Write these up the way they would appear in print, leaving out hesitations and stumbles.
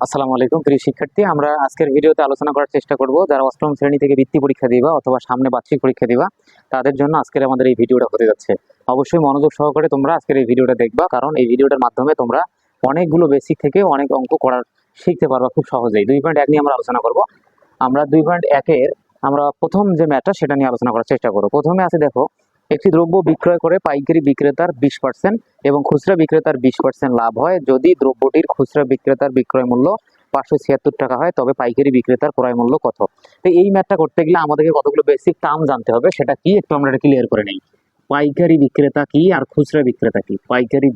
আসসালামু আলাইকুম প্রিয় শিক্ষার্থী, আমরা আজকের ভিডিওতে আলোচনা করার চেষ্টা করব যারা অষ্টম শ্রেণী থেকে বৃত্তি পরীক্ষা দিবা অথবা সামনে বার্ষিক পরীক্ষা দিবা তাদের জন্য আজকের আমাদের এই ভিডিওটা হতে যাচ্ছে। অবশ্যই মনোযোগ সহকারে তোমরা আজকের এই ভিডিওটা দেখবা, কারণ এই ভিডিওটার মাধ্যমে তোমরা অনেকগুলো বেসিক থেকে অনেক অঙ্ক করার শিখতে পারবা খুব সহজেই। 2.1 নিয়ে আমরা আলোচনা করব। আমরা 2.1-এর আমরা প্রথম যে ম্যাটটা সেটা নিয়ে আলোচনা করার চেষ্টা করব। প্রথমে আছে দেখো, একটি দ্রব্য বিক্রয় করে পাইকারি বিক্রেতার 20% এবং খুচরা বিক্রেতার 20% লাভ হয় যদি দ্রব্যটির খুচরা বিক্রেতার বিক্রয় মূল্য 576 টাকা হয়, তবে পাইকারি বিক্রেতার ক্রয় মূল্য কত? তো এই ম্যাথটা করতে গেলে আমাদেরকে কতগুলো বেসিক টার্ম জানতে হবে, সেটা কি একটু আমরা এটা ক্লিয়ার করে নেই। পাইকারি বিক্রেতা কি আর খুচরা বিক্রেতা কি? পাইকারি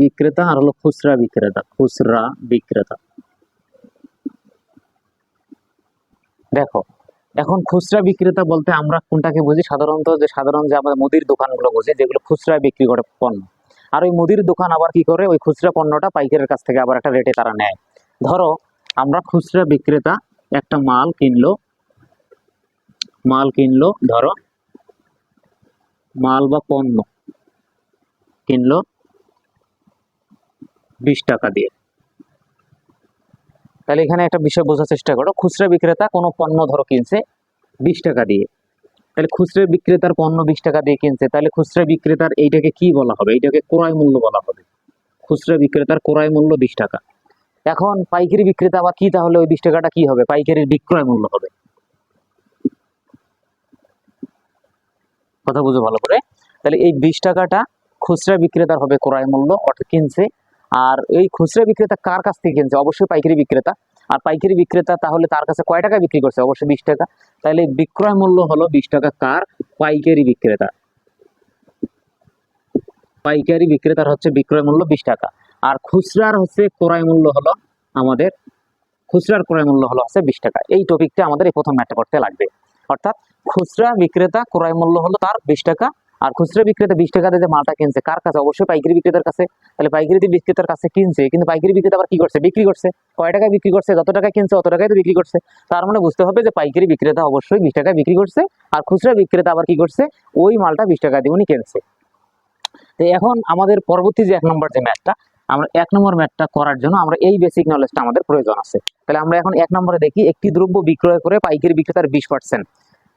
বিক্রেতা আর হলো খুচরা বিক্রেতা। দেখো, এখন খুচরা বিক্রেতা বলতে আমরা কোনটাকে বুঝি? সাধারণত সাধারণ যে আমাদের মুদির দোকানগুলো বুঝি, যেগুলো খুচরা বিক্রি করে পণ্য। আর ওই মুদির দোকান আবার কি করে, ওই খুচরা পণ্যটা পাইকারের কাছ থেকে আবার একটা রেটে তারা নেয়। ধরো আমরা খুচরা বিক্রেতা একটা মাল কিনলো, ধরো মাল বা পণ্য কিনলো 20 টাকা দিয়ে। তাহলে এখানে একটা বিষয় বোঝার চেষ্টা করো, খুচরা বিক্রেতা কোনো পণ্য ধরো কিনছে 20 টাকা দিয়ে। তাহলে খুচরা বিক্রেতার পণ্য 20 টাকা দিয়ে কিনছে, তাহলে খুচরা বিক্রেতার এইটাকে কি বলা হবে? এইটাকে ক্রয় মূল্য বলা হবে। খুচরা বিক্রেতার ক্রয় মূল্য 20 টাকা। এখন পাইকারি বিক্রেতা আবার কি? তাহলে ওই 20 টাকাটা কি হবে? পাইকারির বিক্রয় মূল্য হবে। কথা বুঝো ভালো করে। তাহলে এই 20 টাকাটা খুচরা বিক্রেতার হবে ক্রয় মূল্য, অর্থাৎ কিনছে। আর এই খুচরা বিক্রেতা কার কাছ থেকে কিনছে? অবশ্যই পাইকারি বিক্রেতা। আর পাইকারি বিক্রেতা তাহলে তার কাছে কয় টাকা বিক্রি করছে? অবশ্যই 20 টাকা। তাহলে বিক্রয় মূল্য হলো 20 টাকা কার? পাইকারি বিক্রেতা। পাইকারি বিক্রেতার হচ্ছে বিক্রয় মূল্য 20 টাকা। আর খুচরার হচ্ছে ক্রয় মূল্য হলো আমাদের খুচরার ক্রয় মূল্য হলো 20 টাকা। এই টপিকটা আমাদের এই প্রথম ম্যাথটা করতে লাগবে। অর্থাৎ খুচরা বিক্রেতা ক্রয় মূল্য হলো তার 20 টাকা, আর খুচরা বিক্রেতা 20 টাকা দিয়ে যে মালটা কিনছে কার কাছে? অবশ্যই পাইকারি বিক্রেতার কাছে। তাহলে পাইকারি বিক্রেতার কাছে কিনছে, কিন্তু পাইকারি বিক্রেতা আবার কি করছে? বিক্রি করছে। কয় টাকায় বিক্রি করছে? যত টাকা কিনছে অত টাকায় তো বিক্রি করছে। তার মানে বুঝতে হবে যে পাইকারি বিক্রেতা অবশ্যই 20 টাকায় বিক্রি করছে, আর খুচরা বিক্রেতা আবার কি করছে? ওই মালটা 20 টাকা দিয়ে উনি কিনছে। তো এখন আমাদের পরবর্তী যে 1 নম্বর যে ম্যাথটা, আমরা 1 নম্বর ম্যাথটা করার জন্য আমরা এই বেসিক নলেজটা আমাদের প্রয়োজন আছে। তাহলে আমরা এখন 1 নম্বরে দেখি, একটি দ্রব্য বিক্রয় করে পাইকারি বিক্রেতার 20%,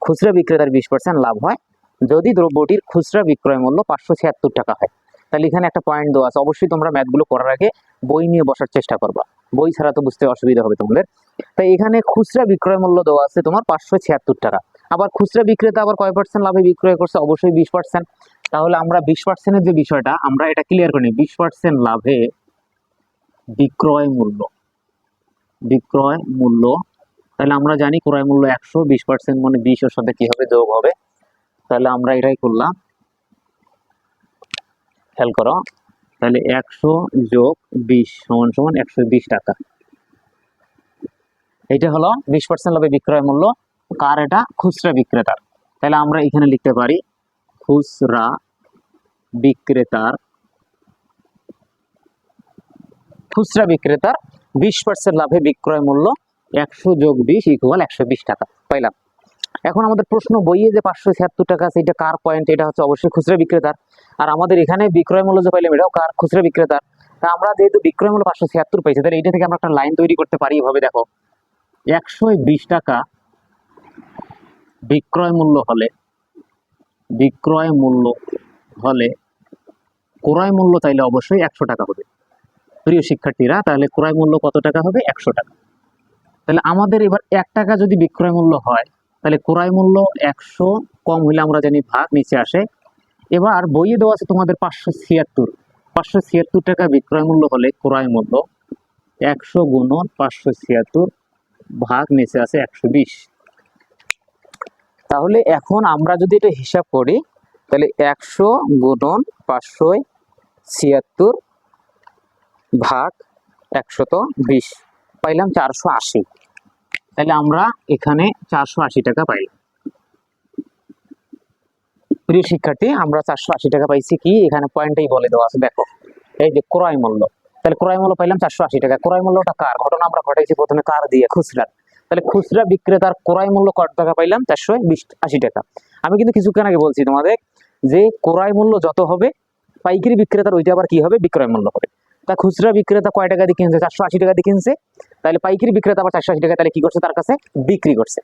খুচরা বিক্রেতার 20% লাভ হয় যদি দ্রব্যটির খুচরা বিক্রয় মূল্য 576 টাকা হয়। তাহলে এখানে একটা পয়েন্ট দেওয়া আছে, অবশ্যই তোমরা ম্যাথগুলো করার আগে বই নিয়ে বসার চেষ্টা করবা, বই ছাড়া তো বুঝতে অসুবিধা হবে তোমাদের। তাই এখানে খুচরা বিক্রয় মূল্য দেওয়া আছে তোমার 576 টাকা। আবার খুচরা বিক্রেতা আবার কয় পার্সেন্ট লাভে বিক্রয় করছে? অবশ্যই 20%। তাহলে আমরা 20%-এর যে বিষয়টা আমরা এটা ক্লিয়ার করি, 20% লাভে বিক্রয় মূল্য। তাহলে আমরা জানি ক্রয় মূল্য 100, 20% মানে 20 এর সাথে কি হবে? যোগ হবে। তাহলে আমরা এটাই করলাম, খেয়াল করো। তাহলে 100 যোগ 20 সমান সমান 120 টাকা। এটা হলো 20% লাভে বিক্রয় মূল্য কার? এটা খুচরা বিক্রেতার। তাহলে আমরা এখানে লিখতে পারি খুচরা বিক্রেতার 20% লাভে বিক্রয় মূল্য 100 যোগ 20 ইকুয়াল 120 টাকা পাইলাম। এখন আমাদের প্রশ্ন বইয়ে যে 576 টাকা আছে, এটা কার পয়েন্ট? এটা হচ্ছে অবশ্যই খুচরা বিক্রেতার। আর আমাদের এখানে বিক্রয় মূল্য যে পাইলাম এটাও কার? খুচরা বিক্রেতার। তা আমরা যেহেতু বিক্রয় মূল্য 576 পাইছি, তাহলে এটা থেকে আমরা একটা লাইন তৈরি করতে পারি এভাবে। দেখো, 120 টাকা বিক্রয় মূল্য হলে ক্রয় মূল্য তাইলে অবশ্যই 100 টাকা হবে। প্রিয় শিক্ষার্থীরা, তাহলে ক্রয় মূল্য কত টাকা হবে? 100 টাকা। তাহলে আমাদের এবার 1 টাকা যদি বিক্রয় মূল্য হয়, তাহলে ক্রয় মূল্য 100 কম হলে আমরা জানি ভাগ নিচে আসে। এবার বইয়ে দেওয়া আছে তোমাদের 576 টাকা বিক্রয় মূল্য হলে ক্রয় মূল্য 100 গুণন 576 ভাগ নিচে আছে 120। তাহলে এখন আমরা যদি এটা হিসাব করি, তাহলে 100 গুণন 576 ভাগ 120 পাইলাম 480। তাহলে আমরা এখানে 480 টাকা পাইলাম। প্রিয় শিক্ষার্থী, আমরা 480 টাকা পাইছি। কি এখানে পয়েন্টেই বলে দেওয়া আছে, দেখো এই যে ক্রয় মূল্য। তাহলে ক্রয় মূল্য পাইলাম 480 টাকা। ক্রয় মূল্যটা কার? ঘটনা আমরা ঘটাইছি প্রথমে কার দিয়ে? খুচরা। তাহলে খুচরা বিক্রেতার ক্রয় মূল্য কত টাকা পাইলাম? 480 টাকা। আমি কিন্তু কিছুক্ষণ আগে বলছি তোমাদের যে ক্রয় মূল্য যত হবে পাইকারি বিক্রেতার ওইটা আবার কি হবে? বিক্রয় মূল্য হবে। তা খুচরা বিক্রেতা কয় টাকা দিয়ে কিনছে? 480 টাকা দিয়ে কিনছে। তাহলে পাইকারি বিক্রেতা আবার 480 টাকা তাহলে কি করছে? তার কাছে বিক্রি করছে।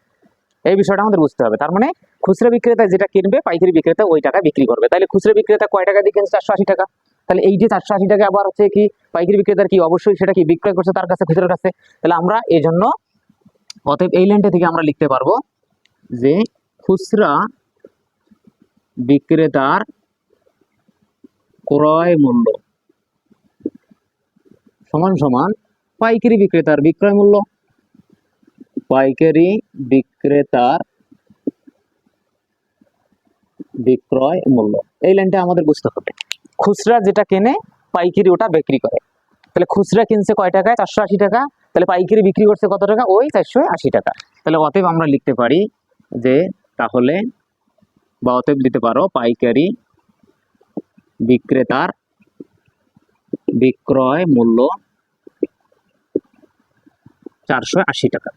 এই বিষয়টা আমাদের বুঝতে হবে। তার মানে খুচরা বিক্রেতা যেটা কিনবে পাইকারি বিক্রেতা ওই টাকা বিক্রি করবে। তাহলে খুচরা বিক্রেতা কয় টাকা দিয়ে কিনছে? 480 টাকা। তাহলে এই যে 480 টাকা আবার হচ্ছে কি পাইকারি বিক্রেতার কি অবশ্যই সেটা কি বিক্রয় করছে তার কাছে, খুচরার কাছে। তাহলে আমরা এই জন্য অতএব এই লাইনটা থেকে আমরা লিখতে পারবো যে খুচরা বিক্রেতার ক্রয় মূল্য সমান সমান পাইকারি বিক্রেতার বিক্রয় মূল্য। পাইকারি বিক্রেতার বিক্রয় মূল্য, এই লাইনটা আমাদের বুঝতে হবে। খুচরা যেটা কেনে পাইকারি ওটা বিক্রি করে। তাহলে খুচরা কিনছে কয় টাকায়? 480 টাকা। তাহলে পাইকারি বিক্রি করছে কত টাকা? ওই 480 টাকা। তাহলে অতএব আমরা লিখতে পারি যে তাহলে বা অতএব দিতে পারো পাইকারি বিক্রেতার বিক্রয় মূল্য 480 টাকা।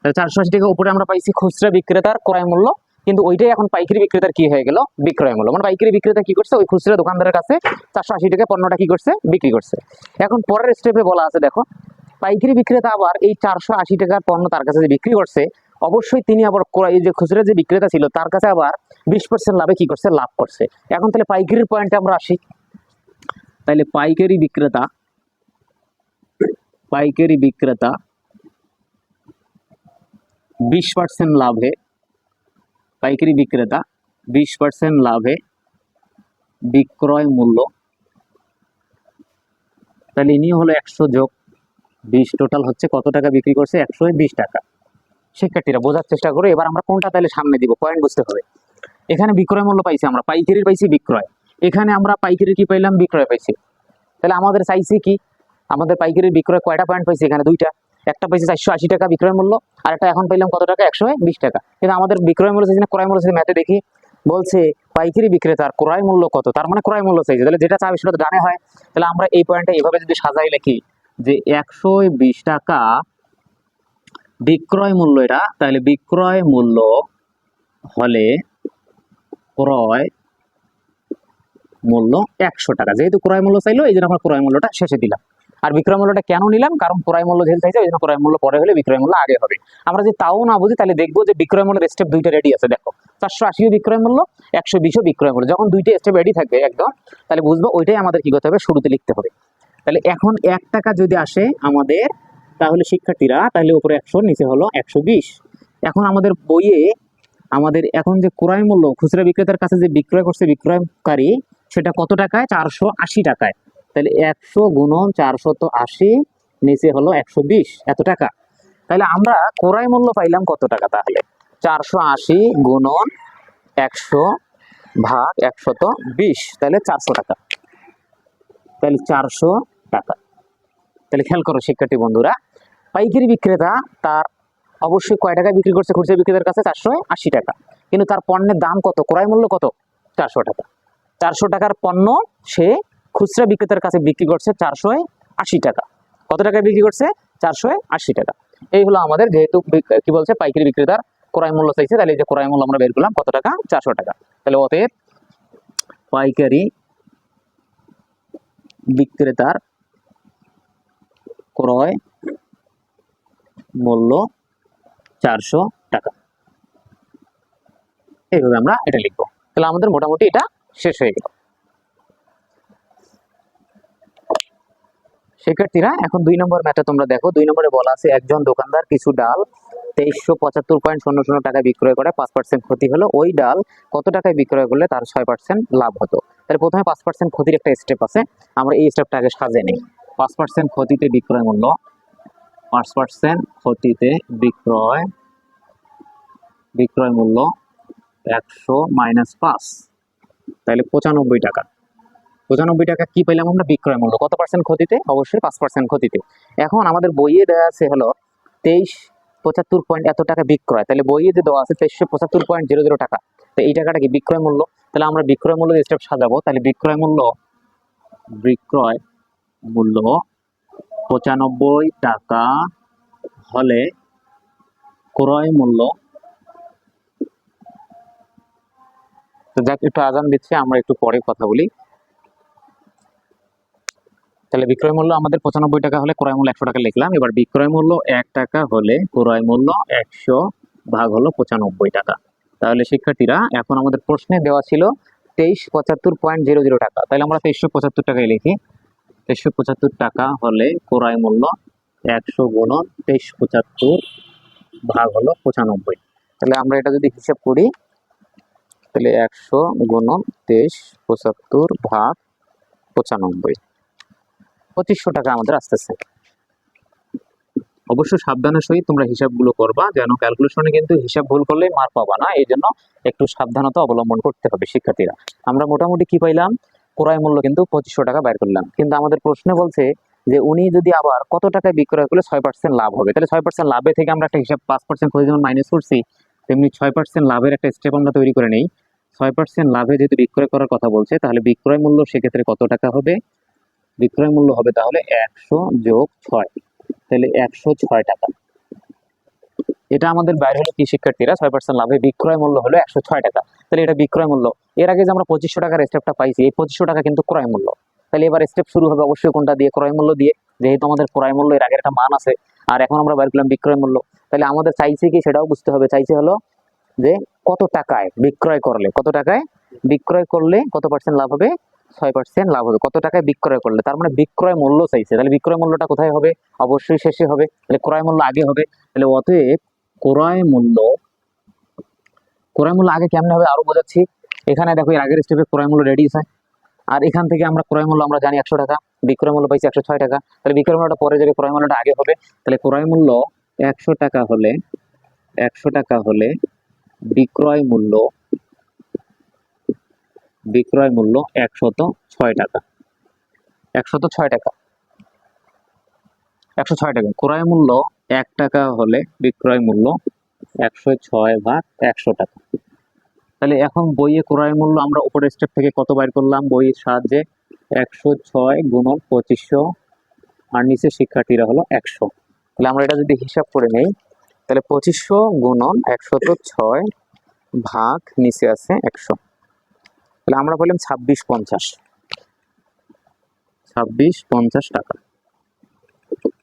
তাহলে 480 টাকা উপরে আমরা পাইছি খুচরা বিক্রেতার ক্রয় মূল্য, কিন্তু ওইটাই এখন পাইকারি বিক্রেতার কি হয়ে গেল? বিক্রয় মূল্য। মানে পাইকারি বিক্রেতা কি করছে? ওই খুচরা দোকানদারের কাছে 480 টাকা পণ্যটা কি করছে? বিক্রি করছে। এখন পরের স্টেপে বলা আছে দেখো, পাইকারি বিক্রেতা আবার এই 480 টাকার পণ্য তার কাছে যে বিক্রি করছে, অবশ্যই তিনি আবার এই যে খুচরা যে বিক্রেতা ছিল তার কাছে আবার 20% লাভে কি করছে? লাভ করছে। এখন তাহলে পাইকারির পয়েন্টে আমরা আসি। তাহলে পাইকারি বিক্রেতা 20% লাভে, পাইকারি বিক্রেতা 20% লাভে বিক্রয় মূল্য, তাহলে ইনি হলো 100 যোগ 20, টোটাল হচ্ছে কত টাকা বিক্রি করছে? 120 টাকা। শিক্ষার্থীরা বোঝার চেষ্টা করো। এবার আমরা কোনটা তাহলে সামনে দিব, পয়েন্ট বুঝতে হবে। এখানে বিক্রয় মূল্য পাইছি আমরা, পাইকারির পাইছি বিক্রয়। এখানে আমরা পাইকারি কি পাইলাম? বিক্রয় পাইছি। তাহলে আমাদের চাইছি কি? আমাদের পাইকারির বিক্রয় কয়টা পয়েন্ট পাইছি? এখানে দুইটা। একটা পাইছি 480 টাকা বিক্রয় মূল্য, আর একটা এখন পাইলাম কত টাকা? 120 টাকা। কিন্তু আমাদের বিক্রয় মূল্য চাইছি না ক্রয় মূল্য চাইছি? ম্যাথে দেখি বলছে পাইকারি বিক্রেতার ক্রয় মূল্য কত, তার মানে ক্রয় মূল্য চাইছে। তাহলে যেটা চাবে সেটা তো ডানে হয়। তাহলে আমরা এই পয়েন্টটা এভাবে যদি সাজাই লিখি যে 120 টাকা বিক্রয় মূল্য এটা, তাহলে বিক্রয় মূল্য হলে ক্রয় মূল্য 100 টাকা। যেহেতু ক্রয় মূল্য চাইলো এই জন্য আমরা ক্রয় মূল্যটা শেষে দিলাম। আর বিক্রয় মূল্যটা কেন নিলাম? কারণ ক্রয় মূল্য যেহেতু চাইছে ওই জন্য ক্রয় মূল্য পরে হলে বিক্রয় মূল্য আগে হবে। আমরা যদি তাও না বুঝি তাহলে দেখবো যে বিক্রয় মূল্যের স্টেপ দুইটা রেডি আছে। দেখো 480 বিক্রয় মূল্য, 120 বিক্রয় মূল্য। যখন দুইটা স্টেপ রেডি থাকবে একদম, তাহলে বুঝবো ওইটাই আমাদের কি করতে হবে? শুরুতে লিখতে হবে। তাহলে এখন 1 টাকা যদি আসে আমাদের, তাহলে শিক্ষার্থীরা তাহলে উপরে 100 নিচে হলো 120। এখন আমাদের বইয়ে আমাদের এখন যে ক্রয় মূল্য খুচরা বিক্রেতার কাছে যে বিক্রয় করছে বিক্রয়কারী, সেটা কত টাকায়? 480 টাকায়। তাহলে 100 গুণন 480 নিচে হলো 120, এত টাকা। তাহলে আমরা ক্রয় মূল্য পাইলাম কত টাকা? তাহলে 480 গুণন 100 ভাগ 120, তাহলে 400 টাকা। তাহলে 400 টাকা। তাহলে খেয়াল করো শিক্ষার্থী বন্ধুরা, পাইকারি বিক্রেতা তার অবশ্যই কয় টাকায় বিক্রি করছে খুচরা বিক্রেতার কাছে? 480 টাকা। কিন্তু তার পণ্যের দাম কত? ক্রয় মূল্য কত? 400 টাকা। 400 টাকার পণ্য সে খুচরা বিক্রেতার কাছে বিক্রি করছে 480 টাকা। কত টাকায় বিক্রি করছে? 480 টাকা। এই হলো আমাদের, যেহেতু কি বলছে পাইকারি বিক্রেতার ক্রয় মূল্য চাইছে, তাহলে এই যে ক্রয় মূল্য আমরা বের করলাম কত টাকা? 400 টাকা। তাহলে অতএব পাইকারি বিক্রেতার ক্রয় মূল্য 400 টাকা। এইভাবে আমরা এটা লিখবো। তাহলে আমাদের মোটামুটি এটা শেষ হয়ে গেল। শিক্ষার্থীরা এখন 2 নম্বর ম্যাথে তোমরা দেখো। 2 নম্বরে বলা আছে একজন দোকানদার কিছু ডাল 2375.00 টাকায় বিক্রয় করে 5% ক্ষতি হলো। ওই ডাল কত টাকায় বিক্রয় করলে তার 6% লাভ হতো? তাহলে প্রথমে 5% ক্ষতির একটা স্টেপ আছে, আমরা এই স্টেপটা আগে সাজিয়ে নিই। 5% ক্ষতিতে বিক্রয় মূল্য, 5% ক্ষতিতে বিক্রয় মূল্য 100 মাইনাস 5, তাহলে 95 টাকা। 95 টাকা কি পেলাম আমরা? বিক্রয় মূল্য। কত পার্সেন্ট ক্ষতিতে? অবশ্যই 5% ক্ষতিতে। এখন আমাদের বইয়ে দেওয়া আছে হলো 2375 পয়েন্ট এত টাকা বিক্রয়। তাহলে বইয়ে যে দেওয়া আছে 2375.00 টাকা, তো এই টাকাটা কি বিক্রয় মূল্য। তাহলে আমরা বিক্রয় মূল্য স্টেপ সাজাবো। তাহলে বিক্রয় মূল্য 95 টাকা হলে ক্রয় মূল্য, তো যাক একটু আজান দিচ্ছে, আমরা একটু পরে কথা বলি। তাহলে বিক্রয় মূল্য আমাদের 95 টাকা হলে ক্রয় মূল্য 100 টাকা লিখলাম। এবার বিক্রয় মূল্য 1 টাকা হলে ক্রয় মূল্য 100 ভাগ হলো 95 টাকা। তাহলে শিক্ষার্থীরা এখন আমাদের প্রশ্নে দেওয়া ছিল 2375.00 টাকা, তাহলে আমরা 2375 টাকায় লিখি। 2375 টাকা হলে ক্রয় মূল্য 100 গুণন 2375 ভাগ হলো 95। তাহলে আমরা এটা যদি হিসাব করি তাহলে 100 গুণন 2375 ভাগ 95, 2500 টাকা আমাদের আসতেছে। অবশ্যই সাবধানের সহিত তোমরা হিসাবগুলো করবা, যেন ক্যালকুলেশনে কিন্তু হিসাব ভুল করলে মার পাবা না, এই জন্য একটু সাবধানতা অবলম্বন করতে হবে শিক্ষার্থীরা। আমরা মোটামুটি কি পাইলাম, ক্রয় মূল্য কিন্তু 2500 টাকা বাইর করলাম, কিন্তু আমাদের প্রশ্নে বলছে যে উনি যদি আবার কত টাকায় বিক্রয় করলে 6% লাভ হবে। তাহলে 6% লাভে থেকে আমরা একটা হিসাব 5% করে যেমন মাইনাস করছি, তেমনি 6% লাভের একটা স্টেপ আমরা তৈরি করে নেই। 6% লাভে যেহেতু বিক্রয় করার কথা বলছে, তাহলে বিক্রয় মূল্য সেক্ষেত্রে কত টাকা হবে, বিক্রয় মূল্য হবে তাহলে 100 যোগ 6, তাহলে 106 টাকা। এটা আমাদের বাইরে হলো কি শিক্ষার্থীরা, 6% লাভে বিক্রয় মূল্য হলো 106 টাকা। তাহলে এটা বিক্রয় মূল্য। এর আগে যে আমরা 2500 টাকার স্টেপটা পাইছি, এই 2500 টাকা কিন্তু ক্রয় মূল্য। তাহলে এবার স্টেপ শুরু হবে অবশ্যই কোনটা দিয়ে, ক্রয় মূল্য দিয়ে, যেহেতু আমাদের ক্রয় মূল্য এর আগের একটা মান আছে, আর এখন আমরা বাইর করলাম বিক্রয় মূল্য। তাহলে আমাদের চাইছে কি সেটাও বুঝতে হবে, চাইছে হলো যে কত টাকায় বিক্রয় করলে, কত টাকায় বিক্রয় করলে কত পার্সেন্ট লাভ হবে, 6% লাভ হবে। কত টাকায় বিক্রয় করলে, তার মানে বিক্রয় মূল্য চাইছে। তাহলে বিক্রয় মূল্যটা কোথায় হবে, অবশ্যই শেষে হবে। তাহলে ক্রয় মূল্য আগে হবে। তাহলে অতএব ক্রয় মূল্য, ক্রয় মূল্য আগে কেমনে হবে আরো বোঝাচ্ছি। এখানে দেখো এর আগের স্টেপে ক্রয় মূল্য রেডি আছে, আর এখান থেকে আমরা ক্রয় মূল্য আমরা জানি 100 টাকা, বিক্রয় মূল্য পাইছি 106 টাকা। তাহলে বিক্রয় মূল্যটা পরে যাবে, ক্রয় মূল্যটা আগে হবে। তাহলে ক্রয় মূল্য 100 টাকা হলে, 100 টাকা হলে বিক্রয় মূল্য, বিক্রয় মূল্য 106 টাকা, 106 টাকা, 106 টাকা। ক্রয় মূল্য 1 টাকা হলে বিক্রয় মূল্য 106 ভাগ 100 টাকা। তাহলে এখন বইয়ে ক্রয় মূল্য আমরা উপরের স্টেপ থেকে কত বাইর করলাম, বইয়ের সাহায্যে 106 গুণন 2500, আর নিচে শিক্ষার্থীরা হলো 100। তাহলে আমরা এটা যদি হিসাব করে নেই, তাহলে 2500 গুণন 106 ভাগ নিচে আছে 100, তাহলে আমরা বললাম 2650, 2650 টাকা।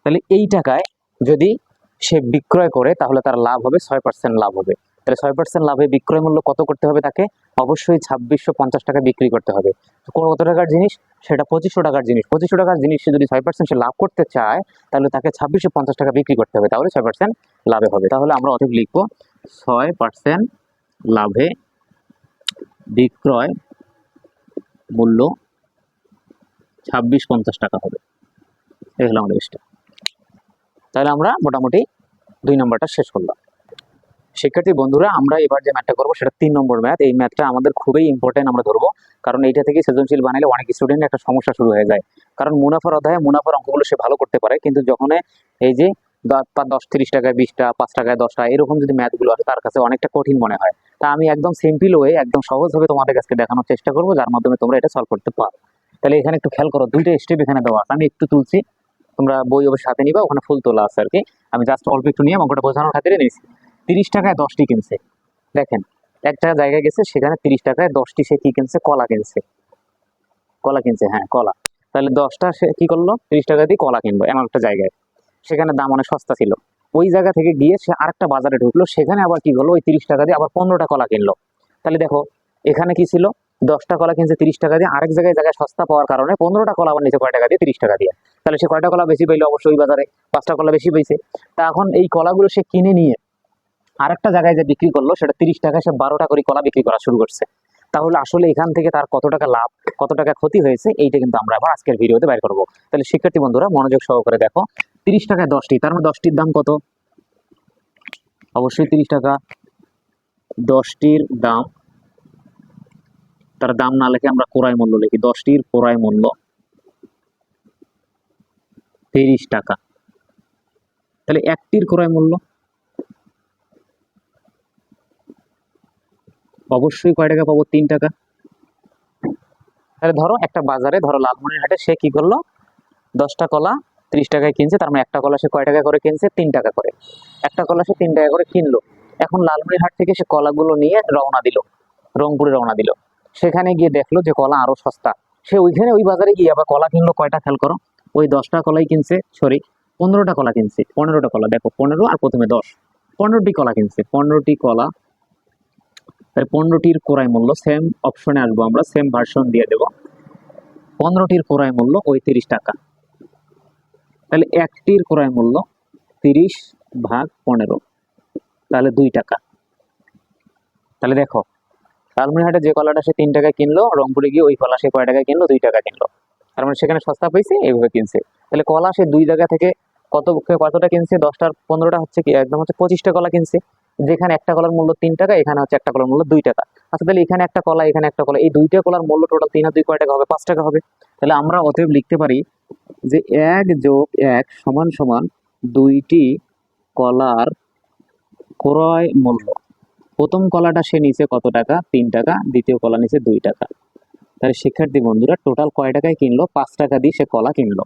তাহলে এই টাকায় যদি সে বিক্রয় করে তাহলে তার লাভ হবে 6% লাভ হবে। তাহলে 6% লাভে বিক্রয় মূল্য কত করতে হবে তাকে, অবশ্যই 2650 টাকা বিক্রি করতে হবে। কত টাকার জিনিস, সেটা 2500 টাকার জিনিস। 2500 টাকার জিনিস সে যদি 6% সে লাভ করতে চায়, তাহলে তাকে 2650 টাকা বিক্রি করতে হবে, তাহলে 6% লাভে হবে। তাহলে আমরা অতএব লিখবো 6% লাভে বিক্রয় মূল্য 2650 টাকা হবে। এই হলো আমাদের স্টেপ। তাহলে আমরা মোটামুটি 2 নম্বরটা শেষ করলাম। শিক্ষার্থী বন্ধুরা, আমরা এবার যে ম্যাথটা করবো সেটা 3 নম্বর ম্যাথ। এই ম্যাথটা আমাদের খুবই ইম্পর্টেন্ট আমরা ধরবো, কারণ এইটা থেকে সৃজনশীল বানাইলে অনেক স্টুডেন্টের একটা সমস্যা শুরু হয়ে যায়। কারণ মুনাফার অধ্যায়ে মুনাফার অঙ্কগুলো সে ভালো করতে পারে, কিন্তু যখন এই যে 10-30 টাকায় 20টা, 5 টাকায় 10টা এরকম যদি ম্যাথগুলো আসে তার কাছে অনেকটা কঠিন মনে হয়। তা আমি একদম সিম্পল ওয়ে, একদম সহজভাবে তোমাদের কাছে দেখানোর চেষ্টা করবো, যার মাধ্যমে তোমরা এটা সলভ করতে পারো। তাহলে এখানে একটু খেয়াল করো, 2টা স্টেপ এখানে দেওয়া আছে, আমি একটু তুলছি, তোমরা বই অবশ্যই হাতে নিবা, ওখানে ফুল তোলা আছে আর কি। আমি জাস্ট অল্প একটু নিয়ে অঙ্কটা বোঝানোর খাতিরে নিয়েছি। 30 টাকায় 10টি কিনছে, দেখেন একটা জায়গায় গেছে, সেখানে 30 টাকায় 10টি সে কি কিনছে, কলা কিনছে, কলা কিনছে, হ্যাঁ কলা। তাহলে 10টা সে কি করলো, 30 টাকা দিয়ে কলা কিনবো এমন একটা জায়গায়, সেখানে দাম অনেক সস্তা ছিল। ওই জায়গা থেকে গিয়ে সে আরেকটা বাজারে ঢুকলো, সেখানে আবার কি করলো, ওই 30 টাকা দিয়ে আবার 15টা কলা কিনলো। তাহলে দেখো এখানে কি ছিল, 10টা কলা কিনছে 30 টাকা দিয়ে, আরেক জায়গায় সস্তা পাওয়ার কারণে 15টা কলা আবার নিচে কয় টাকা দিয়ে, 30 টাকা দিয়ে। তাহলে সে কয়টা কলা বেশি পাইলো, অবশ্যই ওই বাজারে 5টা কলা বেশি পাইছে। তা এখন এই কলাগুলো সে কিনে নিয়ে আরেকটা জায়গায় যে বিক্রি করলো, সেটা 30 টাকায় সে 12টা করে কলা বিক্রি করা শুরু করছে। তাহলে আসলে এখান থেকে তার কত টাকা লাভ, কত টাকা ক্ষতি হয়েছে, এইটা কিন্তু আমরা আবার আজকের ভিডিওতে বের করবো। তাহলে শিক্ষার্থী বন্ধুরা মনোযোগ সহকারে দেখো, 30 টাকায় 10টি, তার মানে 10টির দাম কত, অবশ্যই 30 টাকা। 10টির দাম, তার দাম না লিখে আমরা ক্রয় মূল্য লিখি, 10টির ক্রয় মূল্য 30 টাকা। তাহলে একটির ক্রয় মূল্য অবশ্যই কয় টাকা পাবো, 3 টাকা। তাহলে ধরো একটা বাজারে, ধরো লালমনিরহাটে সে কি করলো, 10টা কলা 30 টাকায় কিনছে, তার মানে একটা কলা সে কয় টাকা করে কিনছে, 3 টাকা করে। একটা কলা সে 3 টাকা করে কিনলো। এখন লালমনিরহাট থেকে সে কলাগুলো নিয়ে রওনা দিল, রংপুরে রওনা দিল। সেখানে গিয়ে দেখলো যে কলা আরো সস্তা, সে ওইখানে ওই বাজারে গিয়ে আবার কলা কিনলো কয়টা, খেয়াল করো, ওই 10টা কলাই কিনছে, সরি 15টা কলা কিনছে, 15টা কলা, দেখো 15 আর প্রথমে 10, 15টি কলা কিনছে, 15টি কলা, তাহলে 15টির ক্রয় মূল্য সেম অপশনে আসবো আমরা, সেম ভার্সন দিয়ে দেব। 15টির ক্রয় মূল্য ওই 30 টাকা, তাহলে একটির ক্রয় মূল্য 30 ভাগ 15, তাহলে 2 টাকা। তাহলে দেখো লালমনিরহাটে যে কলাটা সে 3 টাকায় কিনলো, রংপুরে গিয়ে ওই কলা সে কয় টাকায় কিনলো, 2 টাকা কিনলো। তার মানে সেখানে সস্তা পেয়েছে, এইভাবে কিনছে। তাহলে কলা সে 2 জায়গা থেকে কতটা কিনছে, 10টার 15টা হচ্ছে কি একদম হচ্ছে 25টা কলা কিনছে। যেখানে একটা কলার মূল্য 3 টাকা, এখানে হচ্ছে একটা কলার মূল্য 2 টাকা। আচ্ছা তাহলে এখানে একটা কলা, এখানে একটা কলা, এই 2টা কলার মূল্য টোটাল 3 আর 2 কয় টাকা হবে, 5 টাকা হবে। তাহলে আমরা অতএব লিখতে পারি যে 1 যোগ 1 সমান সমান 2টি কলার ক্রয় মূল্য। প্রথম কলাটা সে নিচে কত টাকা, 3 টাকা, দ্বিতীয় কলা নিচে 2 টাকা। তাহলে শিক্ষার্থী বন্ধুরা টোটাল কয় টাকায় কিনলো, 5 টাকা দিয়ে সে কলা কিনলো।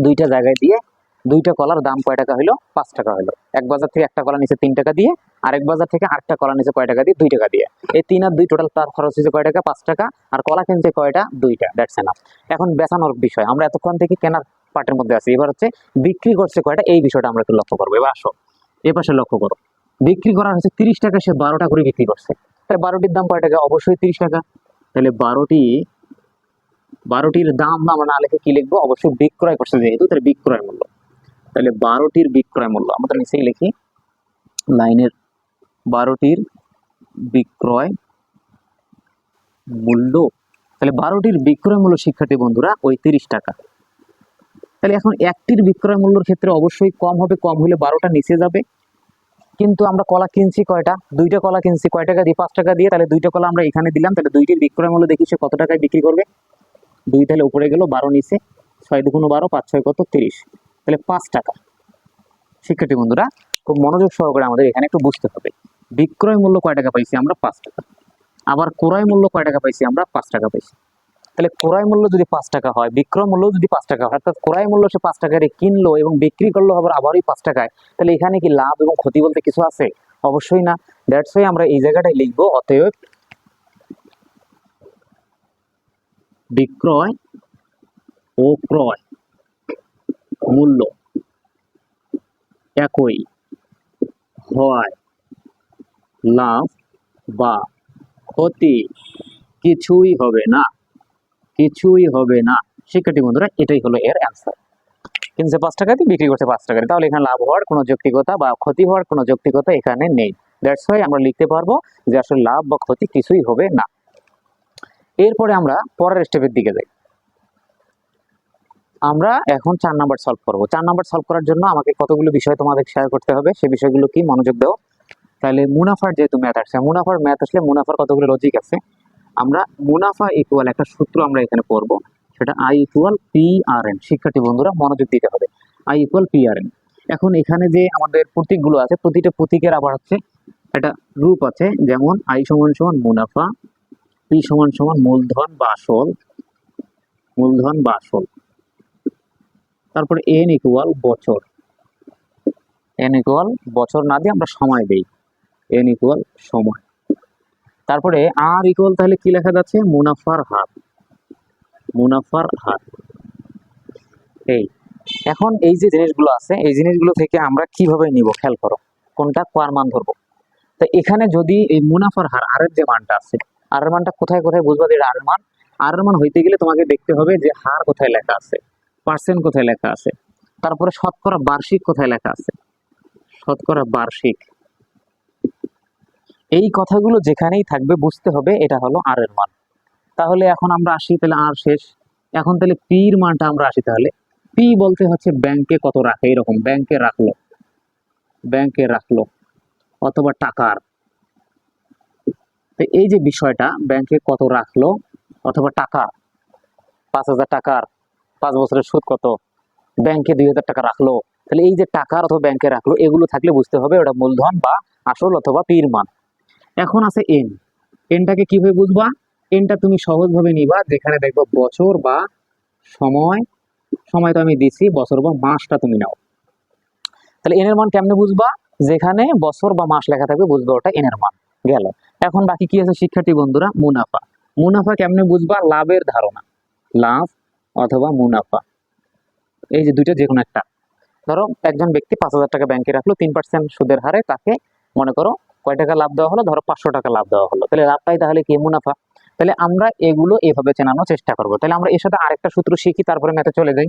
2টা জায়গায় দিয়ে 2টা কলার দাম কয় টাকা হলো, 5 টাকা হলো। এক বাজার থেকে একটা কলা নিচে 3 টাকা দিয়ে, আরেক বাজার থেকে আরেকটা কলা নিচে কয় টাকা দিয়ে, 2 টাকা দিয়ে। এই 3 আর 2 টোটাল তার খরচ হয়েছে কয় টাকা, 5 টাকা, আর কলা কিনছে কয়টা, 2টা। That's enough. এখন বেচানোর বিষয়, আমরা এতক্ষণ থেকে কেনার পার্টের মধ্যে আছি, এবার হচ্ছে বিক্রি করছে কয়টা, এই বিষয়টা আমরা একটু লক্ষ্য করবো। এবার আসো এ পাশে লক্ষ্য করো, বিক্রি করা হচ্ছে 30 টাকা, সে 12টা করে বিক্রি করছে। তাহলে 12টির দাম কয় টাকা, অবশ্যই 30 টাকা। তাহলে 12টির দাম আমরা না লিখে কি লিখবো, অবশ্যই বিক্রয় করছে যেহেতু, তাহলে বিক্রয় মূল্য। তাহলে 12টির বিক্রয় মূল্য আমরা নিচেই লিখি লাইনের, 12টির বিক্রয় মূল্য। তাহলে 12টির বিক্রয় মূল্য শিক্ষার্থী বন্ধুরা ওই 30 টাকা। তাহলে এখন একটির বিক্রয় মূল্যের ক্ষেত্রে অবশ্যই কম হবে, কম হলে 12টা নিচে যাবে। কিন্তু আমরা কলা কিনছি কয়টা, 2টা কলা কিনছি কয় টাকা দিয়ে, 5 টাকা দিয়ে। তাহলে 2টা কলা আমরা এখানে দিলাম, তাহলে 2টির বিক্রয় মূল্য দেখি সে কত টাকায় বিক্রি করবে। 2 তাহলে উপরে গেল, 12 নিচে, 6 দুগুণ 12, 5 6 কত, 30। তাহলে 5 টাকা। শিক্ষার্থী বন্ধুরা খুব মনোযোগ সহকারে আমাদের এখানে একটু বুঝতে হবে, বিক্রয় মূল্য কয় টাকা পাইছি আমরা, 5 টাকা। আবার ক্রয় মূল্য কয় টাকা পাইছি আমরা, 5 টাকা পাইছি। তাহলে ক্রয় মূল্য যদি 5 টাকা হয়, বিক্রয় মূল্য যদি 5 টাকা হয়, অর্থাৎ ক্রয় মূল্য সে 5 টাকায় কিনলো এবং বিক্রি করলো আবারই 5 টাকায়, তাহলে এখানে কি লাভ এবং ক্ষতি বলতে কিছু আছে, অবশ্যই না। দ্যাটস ওয়াই আমরা এই জায়গাটায় লিখবো, অতএব বিক্রয় ও ক্রয় মূল্য একই হয়, লাভ বা ক্ষতি কিছুই হবে না, কিছুই হবে না। শিক্ষার্থী বন্ধুরা এটাই হলো এর অ্যান্সার। কিনছে 5 টাকা দিয়ে, বিক্রি করছে 5 টাকা দিয়ে, তাহলে এখানে লাভ হওয়ার কোনো যৌক্তিকতা বা ক্ষতি হওয়ার কোনো যৌক্তিকতা এখানে নেই। দ্যাটস ওয়াই আমরা লিখতে পারবো যে আসলে লাভ বা ক্ষতি কিছুই হবে না। এরপরে আমরা পরের স্টেপের দিকে যাই। আমরা এখন 4 নাম্বার সলভ করবো। 4 নাম্বার সলভ করার জন্য আমাকে কতগুলো বিষয় তোমাদের শেয়ার করতে হবে, সেই বিষয়গুলো কি মনোযোগ দাও। তাহলে মুনাফার যেহেতু ম্যাথ আসছে, মুনাফার ম্যাথ আসলে মুনাফার কতগুলো লজিক আছে। আমরা মুনাফা ইকুয়াল একটা সূত্র আমরা এখানে পড়বো, সেটা I equal P R N. শিক্ষার্থী বন্ধুরা মনোযোগ দিতে হবে, I equal P R N. এখন এখানে যে আমাদের প্রতীকগুলো আছে, প্রতিটা প্রতীকের আবার হচ্ছে একটা রূপ আছে, যেমন আই সমান সমান মুনাফা, পি সমান সমান মূলধন বা আসল, মূলধন বা আসল। তারপরে এন ইকুয়াল বছর, এন ইকুয়াল বছর না দিয়ে আমরা সময় দেই, এন ইকুয়াল সময়। তারপরে আর ইকুয়াল তাহলে কি লেখা যাচ্ছে, মুনাফার হার, মুনাফার হার। এই এখন এই যে জিনিসগুলো আছে, এই জিনিসগুলো থেকে আমরা কিভাবে নিব, খেয়াল করো, কোনটা কার মান ধরবো। তো এখানে যদি এই মুনাফার হার, আর এর যে মানটা আছে, আর এর মানটা কোথায় কোথায় বুঝবা যে আর এর মান, আর এর মান হইতে গেলে তোমাকে দেখতে হবে যে হার কোথায় লেখা আছে, পার্সেন্ট কোথায় লেখা আছে, তারপরে শতকরা বার্ষিক কোথায় লেখা আছে, শতকরা বার্ষিক। এই কথাগুলো যেখানেই থাকবে বুঝতে হবে এটা হলো আর এর মান। তাহলে এখন আমরা আসি, তাহলে আর শেষ, এখন তাহলে পির মানটা আমরা আসি। তাহলে পি বলতে হচ্ছে ব্যাংকে কত রাখে, এরকম ব্যাংকে রাখলো, ব্যাংকে রাখলো, অথবা টাকার। তো এই যে বিষয়টা, ব্যাংকে কত রাখলো অথবা টাকা, 5,000 টাকার 5 বছরের সুদ কত, ব্যাংকে 2,000 টাকা রাখলো, তাহলে এই যে টাকার অথবা ব্যাংকে রাখলো, এগুলো থাকলে বুঝতে হবে ওটা মূলধন বা আসল অথবা পির মান। এখন আছে এন, এনটাকে কিভাবে বুঝবা, এনটা তুমি সহজভাবে নিবা, যেখানে দেখবো বছর বা সময়, সময় তো আমি দিছি, বছর বা মাসটা তুমি নাও। তাহলে এন এর মান কেমনে বুঝবা, যেখানে বছর বা মাস লেখা থাকবে বুঝবা ওটা এন এর মান গেল। এখন বাকি কি আছে শিক্ষার্থী বন্ধুরা, মুনাফা। মুনাফা কেমনে বুঝবা, লাভের ধারণা, লাভ অথবা মুনাফা, এই যে দুইটা যে কোনো একটা। ধরো একজন ব্যক্তি 5,000 টাকা ব্যাংকে রাখলো 3% সুদের হারে, তাকে মনে করো কয় টাকা লাভ দেওয়া হলো, ধরো 500 টাকা লাভ দেওয়া হলো, তাহলে লাভটাই তাহলে কি মুনাফা। তাহলে আমরা এগুলো এভাবে চেনানোর চেষ্টা করব। তাহলে আমরা এর সাথে আরেকটা সূত্র শিখি, তারপরে ম্যাথে চলে যাই।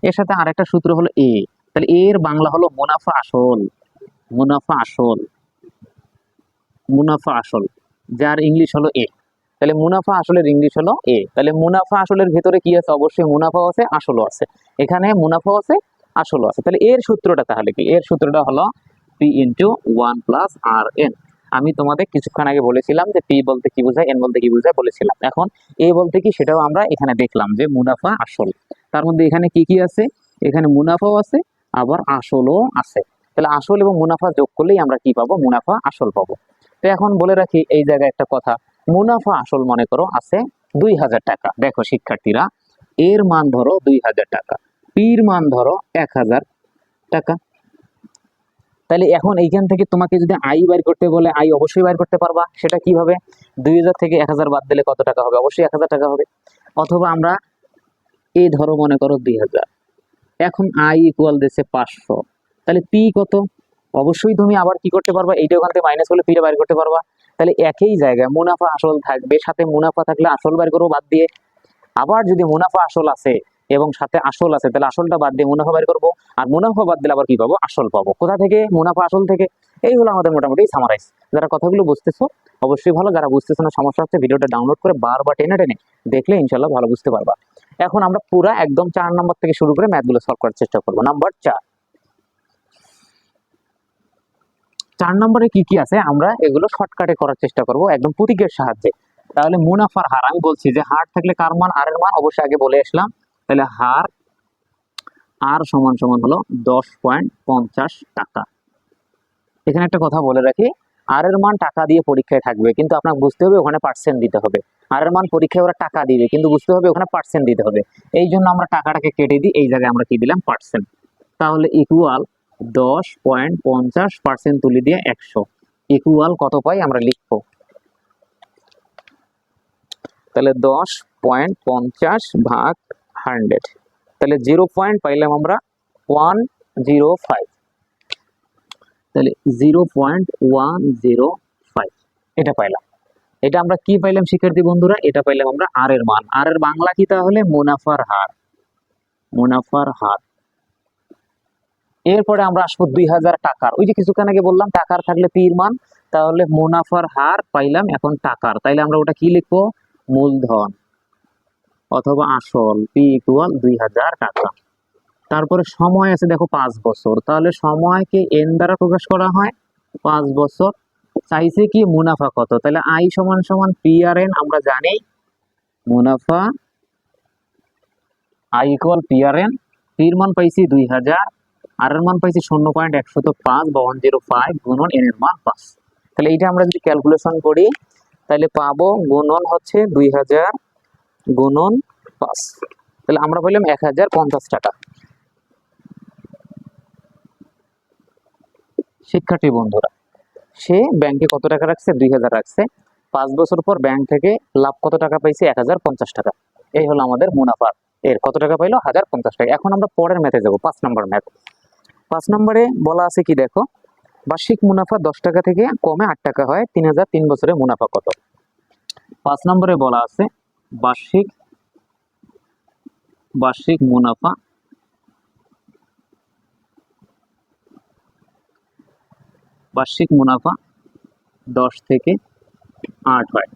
এর সাথে আরেকটা সূত্র হলো এ, তাহলে এর বাংলা হলো মুনাফা আসল। মুনাফা আসল, মুনাফা আসল, যার ইংলিশ হলো এ। তাহলে মুনাফা আসলের ইংলিশ হলো এ। তাহলে মুনাফা আসলের ভেতরে কি আছে, অবশ্যই মুনাফাও আছে আসলও আছে, এখানে মুনাফাও আছে আসলও আছে। তাহলে এর সূত্রটা তাহলে কি, এর সূত্রটা হলো পি ইন্টু 1 প্লাস আর এন। আমি তোমাদের কিছুক্ষণ আগে বলেছিলাম যে পি বলতে কি বোঝায়, এন বলতে কি বোঝায় বলেছিলাম। এখন এ বলতে কি সেটাও আমরা এখানে দেখলাম যে মুনাফা আসল। তার মধ্যে এখানে কি কি আছে, এখানে মুনাফাও আছে আবার আসলও আছে। তাহলে আসল এবং মুনাফা যোগ করলেই আমরা কি পাবো, মুনাফা আসল পাবো। তো এখন বলে রাখি এই জায়গায় একটা কথা, মুনাফা আসল মনে করো আছে 2,000 টাকা। দেখো শিক্ষার্থীরা, এর মান ধরো 2,000 টাকা, পির মান ধরো 1,000 টাকা। তাহলে এখন এইখান থেকে তোমাকে যদি আই বাইর করতে বলে, আই অবশ্যই বাইর করতে পারবা। সেটা কিভাবে, 2,000 থেকে 1,000 বাদ দিলে কত টাকা হবে, অবশ্যই 1,000 টাকা হবে। অথবা আমরা এই ধরো মনে করো 2,000, এখন আই ইকুয়াল দিচ্ছে 500, তাহলে পি কত, অবশ্যই তুমি আবার কি করতে পারবা, এইটা ওখান থেকে মাইনাস করলে পিটা বাইর করতে পারবা। তাহলে একই জায়গায় মুনাফা আসল থাকবে, সাথে মুনাফা থাকলে আসল বাইর করবো বাদ দিয়ে। আবার যদি মুনাফা আসল আছে এবং সাথে আসল আছে, তাহলে আসলটা বাদ দিয়ে মুনাফা বাইর করবো, আর মুনাফা বাদ দিলে আবার কি পাবো, আসল পাবো। কোথা থেকে, মুনাফা আসল থেকে। এই হলো আমাদের মোটামুটি সামারাইজ। যারা কথাগুলো বুঝতেছো অবশ্যই ভালো, যারা বুঝতেছো না সমস্যা হচ্ছে, ভিডিওটা ডাউনলোড করে বারবার টেনে টেনে দেখলে ইনশাল্লাহ ভালো বুঝতে পারবা। এখন আমরা পুরা একদম 4 নম্বর থেকে শুরু করে ম্যাথগুলো সলভ করার চেষ্টা করবো। নাম্বার 4 নম্বরে কি কি আছে আমরা এগুলো শর্টকাটে করার চেষ্টা করব, একদম প্রতীকের সাহায্যে। তাহলে মুনাফার হার, আমি বলছি যে হার থাকলে কার মান, আর এর মান অবশ্যই আগে বলে আসলাম। তাহলে হার আর সমান সমান হলো 10.50 টাকা। এখানে একটা কথা বলে রাখি, আর এর মান টাকা দিয়ে পরীক্ষায় থাকবে, কিন্তু আপনাকে বুঝতে হবে ওখানে পার্সেন্ট দিতে হবে। আর এর মান পরীক্ষায় ওরা টাকা দিবে, কিন্তু বুঝতে হবে ওখানে পার্সেন্ট দিতে হবে। এই জন্য আমরা টাকাটাকে কেটে দিই, এই জায়গায় আমরা কি দিলাম, পার্সেন্ট। তাহলে ইকুয়াল 10.50% তুলে দিয়ে 100 ইকুয়াল কত পাই আমরা লিখবো, তাহলে 10.50 ভাগ 100, তাহলে 0 পয়েন্ট পাইলাম আমরা 105, তাহলে 0.105 এটা পাইলাম। এটা আমরা কি পাইলাম শিক্ষার্থী বন্ধুরা, এটা পাইলাম আমরা আর এর মান। আর এর বাংলা কি তাহলে, মুনাফার হার। মুনাফার হার। এরপরে আমরা আসবো 2,000 টাকার, ওই যে কিছুক্ষণ আগে বললাম টাকার থাকলে পির মান, তাহলে মুনাফার হার পাইলাম এখন টাকার, তাইলে আমরা ওটা কি লিখবো, মূলধন অথবা আসল, পি ইকুয়াল 2,000 টাকা। তারপরে সময় আছে দেখো 5 বছর, তাহলে সময়কে এন দ্বারা প্রকাশ করা হয়, 5 বছর। চাইছে কি মুনাফা কত, তাহলে আই সমান সমান পি আর এন, আমরা জানি মুনাফা I equal P R N. পির মান পাইছি 2,000, আর এর মান পাইছি 0.105 বা 105 গুণন এন এর মান 5। তাহলে এইটা আমরা যদি ক্যালকুলেশন করি তাহলে পাবো গুণন হচ্ছে 2,000 গুণন 5, তাহলে আমরা পাইলাম 1,050 টাকা। শিক্ষার্থী বন্ধুরা, সে ব্যাংকে কত টাকা রাখছে, 2,000 রাখছে, 5 বছর পর ব্যাংক থেকে লাভ কত টাকা পাইছে, 1,050 টাকা। এই হলো আমাদের মুনাফা, এর কত টাকা পাইলো, 1,050 টাকা। এখন আমরা পরের ম্যাথে যাবো, 5 নম্বর ম্যাথ। 5 নম্বরে বলা আছে কি দেখো, বার্ষিক মুনাফা 10 টাকা থেকে কমে 8 টাকা হয়, 3,000 3 বছরে মুনাফা কত। 5 নম্বরে বলা আছে বার্ষিক মুনাফা বার্ষিক মুনাফা 10 থেকে 8 হয়,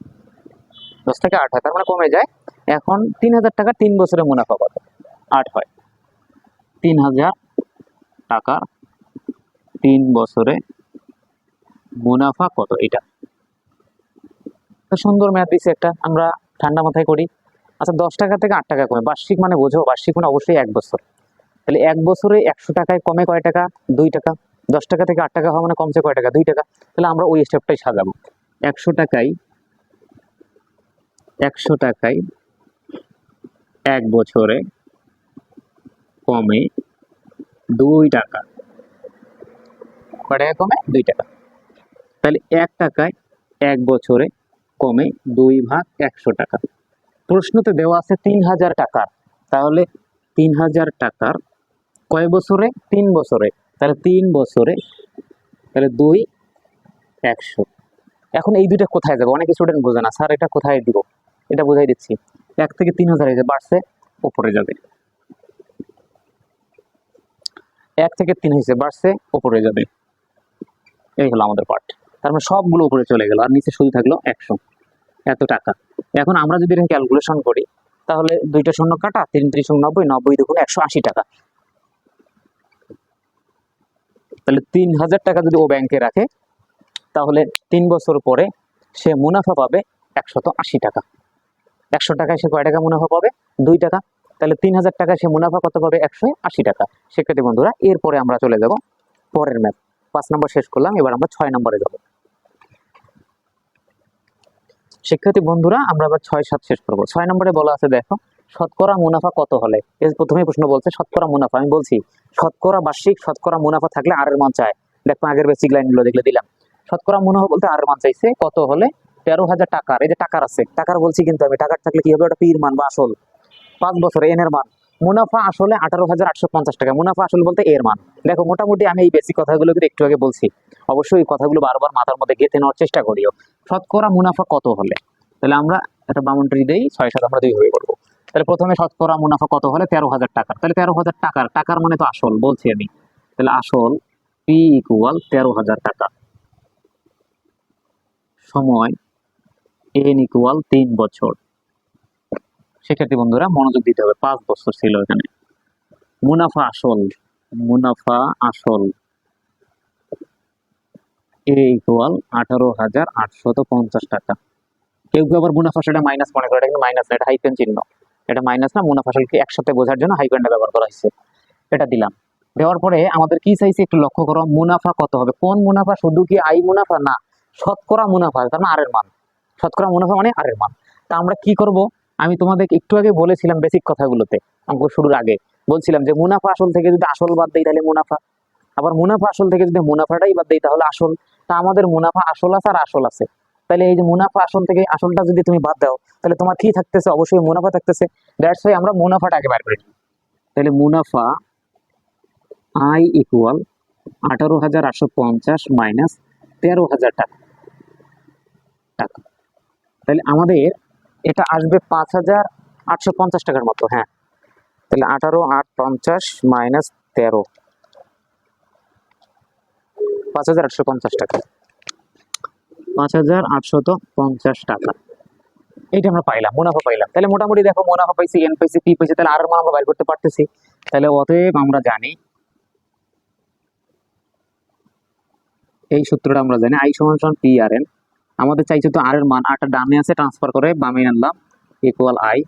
10 থেকে 8 হয়, তার মানে কমে যায়। এখন 3,000 টাকা 3 বছরে মুনাফা কত, 8 হয়, 3,000 টাকা 3 বছরে মুনাফা কত, এটা সুন্দর ম্যাথ দিচ্ছে একটা, আমরা ঠান্ডা মাথায় করি। আচ্ছা 10 টাকা থেকে 8 টাকা কমে, বার্ষিক মানে বোঝো, বার্ষিক মানে অবশ্যই 1 বছর। তাহলে 1 বছরে 100 টাকায় কমে কয় টাকা, 2 টাকা। 10 টাকা থেকে 8 টাকা হওয়া মানে কমছে কয় টাকা, 2 টাকা। তাহলে আমরা ওই স্টেপটাই সাজাবো, 100 টাকায় 1 বছরে কমে 2 টাকা, কয় টাকা কমে, 2 টাকা। তাহলে 1 টাকায় 1 বছরে কমে 2 ভাগ 100 টাকা। প্রশ্নতে দেওয়া আছে 3,000 টাকার, তাহলে 3,000 টাকার কয় বছরে? 3 বছরে। তাহলে 3 বছরে, তাহলে 2 100। এখন এই দুইটা কোথায় যাবে? অনেক স্টুডেন্ট বোঝে না, স্যার এটা কোথায় দিব? এটা বোঝাই দিচ্ছি। 1 থেকে 3000 হয়েছে, বাড়ছে, উপরে যাবে। 1 থেকে 3 হয়েছে, বাড়ছে, উপরে যাবে। এই হলো আমাদের পার্ট। তার মানে সবগুলো উপরে চলে গেল, আর নিচে শুধু থাকলো 100, এত টাকা। এখন আমরা যদি এটা ক্যালকুলেশন করি, তাহলে 2টা শূন্য কাটা, 3 3 90, 90 দেখুন 180 টাকা। তাহলে 3000 টাকা যদি ও ব্যাংকে রাখে, তাহলে 3 বছর পরে সে মুনাফা পাবে 180 টাকা। 100 টাকায় সে কয় টাকা মুনাফা পাবে? 2 টাকা। তাহলে 3000 টাকায় সে মুনাফা কত পাবে? 180 টাকা। শিক্ষার্থী বন্ধুরা, এরপরে আমরা চলে যাব পরের ম্যাথ। 5 নম্বর শেষ করলাম, এবার আমরা 6 নম্বরে যাব। শিক্ষার্থী বন্ধুরা, আমরা এবার 6 7 শেষ করবো। 6 নম্বরে বলা আছে, দেখো, শতকরা মুনাফা কত হলে? এর প্রথমেই প্রশ্ন বলছে শতকরা মুনাফা। আমি বলছি শতকরা বার্ষিক শতকরা মুনাফা থাকলে আর এর মান চায়। দেখো আগের বেসিক লাইনগুলো দেখলে দিলাম। শতকরা মুনাফা বলতে আর এর মান চাইছে কত হলে? 13,000 টাকার। এই যে টাকার আছে, টাকার বলছি, কিন্তু আমি টাকার থাকলে কি হবে? ওটা পির মান বা আসল। 5 বছরে এন এর মান। মুনাফা আসলে 18,850 টাকা। মুনাফা আসল বলতে এর মান। দেখো মোটামুটি আমি এই বেসিক কথাগুলো কিন্তু একটু আগে বলছি, অবশ্যই এই কথাগুলো বারবার মাথার মধ্যে গেঁথে নেওয়ার চেষ্টা করিও। শতকরা মুনাফা কত হলে? তাহলে আমরা একটা বাউন্ডারি দেই, 6 7 আমরা 2 ভাবে করবো। তাহলে প্রথমে শতকরা মুনাফা কত হলে? 13,000 টাকা। তাহলে 13,000 টাকার, টাকার মানে তো আসল বলছি আমি। তাহলে আসল পি ইকুয়াল 13,000 টাকা, সময় এন ইকুয়াল 3 বছর। শিক্ষার্থী বন্ধুরা মনোযোগ দিতে হবে, 5 বছর ছিল এখানে। মুনাফা আসল, মুনাফা আসল এ ইকুয়াল 18,850 টাকা। কেউ কেউ আবার মুনাফা সেটা মাইনাস মনে করে, এটা কিন্তু মাইনাস না, এটা হাইফেন চিহ্ন। এটা মাইনাস না, মুনাফা আসলকে একসাথে বোঝার জন্য হাইফেনটা ব্যবহার করা হয়েছে। এটা দিলাম। দেওয়ার পরে আমাদের কি চাইছে একটু লক্ষ্য করো, মুনাফা কত হবে? কোন মুনাফা? শুধু কি আই মুনাফা? না, শতকরা মুনাফা, তার মানে আর এর মান। শতকরা মুনাফা মানে আর এর মান। তা আমরা কি করব? আমি তোমাদের একটু আগে বলেছিলাম বেসিক কথাগুলোতে, অঙ্ক শুরুর আগে বলছিলাম যে মুনাফা আসল থেকে যদি আসল বাদ দেই তাহলে মুনাফা, আবার মুনাফা আসল থেকে যদি মুনাফাটাই বাদ দেই তাহলে আসল। তা আমাদের মুনাফা আসল আছে আর আসল আছে। তাহলে এই যে মুনাফা আসল থেকে আসলটা যদি তুমি বাদ দাও, তাহলে তোমার কি থাকতেছে? অবশ্যই মুনাফা থাকতেছে। দ্যাটস ওয়াই আমরা মুনাফাটা আগে বার করি। তাহলে মুনাফা আই ইকুয়াল 18,850 মাইনাস 13,000 টাকা। তাহলে আমাদের এটা আসবে 5,850 টাকার মতো। হ্যাঁ, তাহলে 18,850 মাইনাস 13, 5,850 টাকা। 5,850 টাকা, এইটা আমরা পাইলাম, মুনাফা পাইলাম। তাহলে মোটামুটি দেখো, মুনাফা পাইছি, এন পাইছি, পি পাইছি, তাহলে আর মান আমরা বাইর করতে পারতেছি। তাহলে অতএব আমরা জানি, এই সূত্রটা আমরা জানি, আই সমান সমান পি আর এন। আমাদের চাইছে তো আর এর মান, আরটা ডানে আছে, ট্রান্সফার করে বামে আনলাম, ইকুয়াল আই।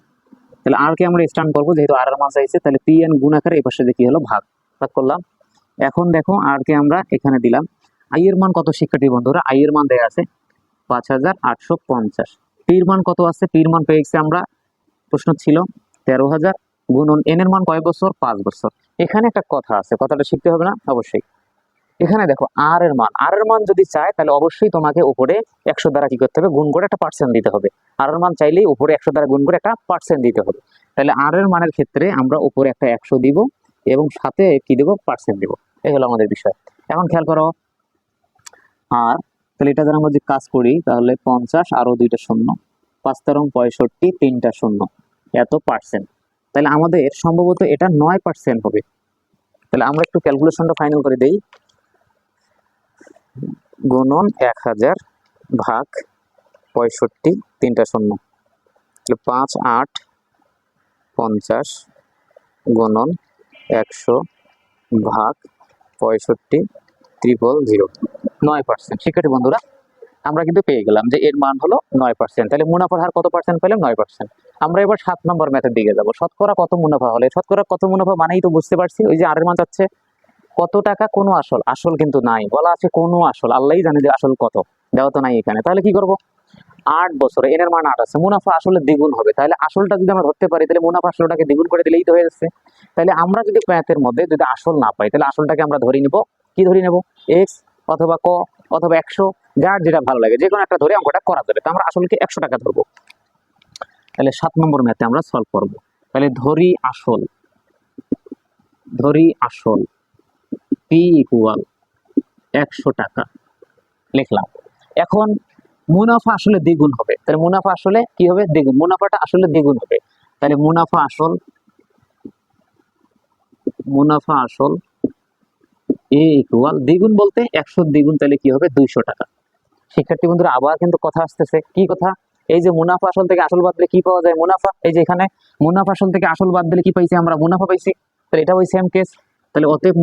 তাহলে আর কে আমরা স্ট্যান্ড করবো, যেহেতু আর এর মান চাইছে, তাহলে পি এন গুণ আকারে এই পাশে যে কি হলো, ভাগ ভাগ করলাম। এখন দেখো আর কে আমরা এখানে দিলাম। আই এর মান কত শিক্ষার্থী বন্ধুরা? আই এর মান দেয়া আছে 5,850। পির মান কত আছে? পির মান পেয়েছি আমরা, প্রশ্ন ছিল 13,000 গুণন এন এর মান কয় বছর? 5 বছর। এখানে একটা কথা আছে, কথাটা শিখতে হবে না? অবশ্যই। এখানে দেখো আর এর মান, আর এর মান যদি চায় তাহলে অবশ্যই তোমাকে উপরে 100 দ্বারা কি করতে হবে? গুণ করে একটা পার্সেন্ট দিতে হবে। আর এর মান চাইলেই উপরে 100 দ্বারা গুণ করে একটা পার্সেন্ট দিতে হবে। তাহলে আর এর মানের ক্ষেত্রে আমরা উপরে একটা 100 দিব এবং সাথে কি দেব? পার্সেন্ট দেব। এই হলো আমাদের বিষয়। এখন খেয়াল করো, আর তাহলে এটা দ্বারা আমরা যদি কাজ করি, তাহলে 50 আরো 2টা শূন্য, 5 তেরো 65, 3টা শূন্য, এত পার্সেন্ট। তাহলে আমাদের সম্ভবত এটা 9% হবে। তাহলে আমরা একটু ক্যালকুলেশনটা ফাইনাল করে দেই। গুণন 1000 ভাগ 65, 3টা শূন্য, 5 8 50 গুণন 100 ভাগ 65 000, 9%। শিক্ষার্থী বন্ধুরা, আমরা কিন্তু পেয়ে গেলাম যে এর মান হলো 9%। তাহলে মুনাফার হার কত পার্সেন্ট পেলাম? 9%। আমরা এবার 7 নম্বর ম্যাথের দিকে যাব। শতকরা কত মুনাফা হলে? শতকরা কত মুনাফা মানেই তো বুঝতে পারছি, ওই যে আর এর মান চাচ্ছে কত টাকা, কোনো আসল, আসল কিন্তু নাই, বলা আছে কোনো আসল, আল্লাহই জানে যে আসল কত, দেওয়া তো নাই এখানে। তাহলে কি করব? 8 বছরে এন এর মান 8 আছে, মুনাফা আসলে দ্বিগুণ হবে। তাহলে আসলটা যদি আমরা ধরতে পারি, তাহলে মুনাফা আসলটাকে দ্বিগুণ করে দিলেই তো হয়ে যাচ্ছে। তাহলে আমরা যদি ম্যাথের মধ্যে যদি আসল না পাই, তাহলে আসলটাকে আমরা ধরে নিব, কি ধরে নেব? এক্স অথবা ক অথবা 100, যার যেটা ভালো লাগে, যে কোনো একটা ধরে অঙ্কটা করা যাবে। তো আমরা আসলকে 100 টাকা ধরবো। তাহলে 7 নম্বর ম্যাথে আমরা সলভ করব। তাহলে ধরি আসল ধরি আসল পি ইকুয়াল 100 টাকা লিখলাম। এখন মুনাফা আসলে দ্বিগুণ হবে, তাহলে মুনাফা আসলে কি হবে? দ্বিগুণ। মুনাফাটা আসলে দ্বিগুণ হবে, তাহলে মুনাফা আসল এ ইকুয়াল দ্বিগুণ বলতে 100 দ্বিগুণ, তাহলে কি হবে? 200 টাকা। শিক্ষার্থী বন্ধুরা আবার কিন্তু কথা আসতেছে, কি কথা? এই যে মুনাফা আসল থেকে আসল বাদ দিলে কি পাওয়া যায়? মুনাফা। এই যে এখানে মুনাফা আসল থেকে আসল বাদ দিলে কি পাইছি আমরা? মুনাফা পাইছি। তাহলে এটা ওই সেম কেস। তাহলে অতএব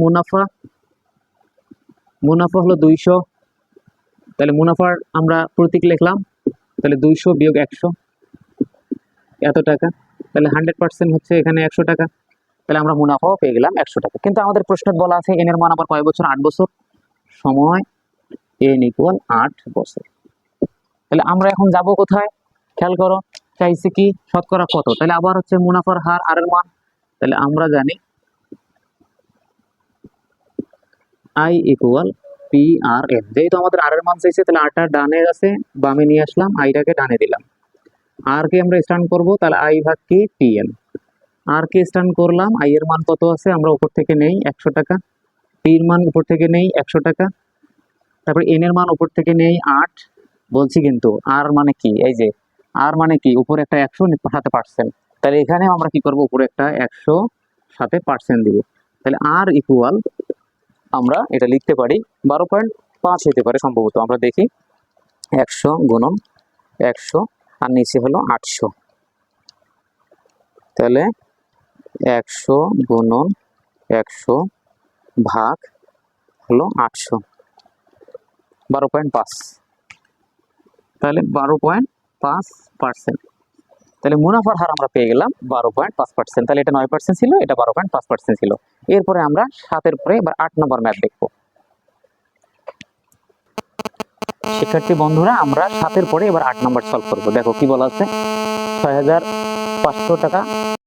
মুনাফা হলো 200। তাহলে মুনাফার আমরা প্রতীক লিখলাম, তাহলে 200 বিয়োগ 100 এত টাকা, তাহলে 100% হচ্ছে এখানে 100 টাকা। তাহলে আমরা মুনাফাও পেয়ে গেলাম 100 টাকা। কিন্তু আমাদের প্রশ্নে বলা আছে এন এর মান আবার কয় বছর? 8 বছর। সময় এন ইকুয়াল 8 বছর। তাহলে আমরা এখন যাব কোথায়? খেয়াল করো, চাইছে কি শতকরা কত। তাহলে আবার হচ্ছে মুনাফার হার আর এর মান। তাহলে আমরা জানি I equal P R N. যেহেতু আমাদের আর এর মান চাইছে, তাহলে আরটা ডানে আছে, বামে নিয়ে আসলাম, আইটাকে ডানে দিলাম। আর কে আমরা স্ট্যান্ড করব, তাহলে আই ভাগ কি পি এন। আর কে স্ট্যান্ড করলাম, আই এর মান কত আছে আমরা উপর থেকে নেই 100 টাকা, পি এর মান উপর থেকে নেই 100 টাকা, তারপর এন এর মান উপর থেকে নেই 8 বলছি। কিন্তু আর মানে কি? এই যে আর মানে কি? উপরে একটা 100 সাথে পার্সেন্ট। তাহলে এখানে আমরা কি করব? উপরে একটা 100 সাথে পার্সেন্ট দিব। তাহলে আর ইকুয়াল আমরা এটা লিখতে পারি 12.5 হতে পারে সম্ভবত। আমরা দেখি 100 গুণন 100 আর নিচে হলো 800। তাহলে 100 গুণন 100 ভাগ হলো 800, 12.5। তাহলে 12.5%। তাহলে মুনাফার হার আমরা পেয়ে গেলাম 12.5%। তাহলে এটা 9% ছিল, এটা 12.5% ছিল। এরপরে আমরা 7-এর পরে এবার 8 নম্বর ম্যাথ দেখব। শিক্ষার্থী বন্ধুরা আমরা 7-এর পরে এবার 8 নম্বর সলভ করবো। দেখো কি বলা আছে, 6500 টাকা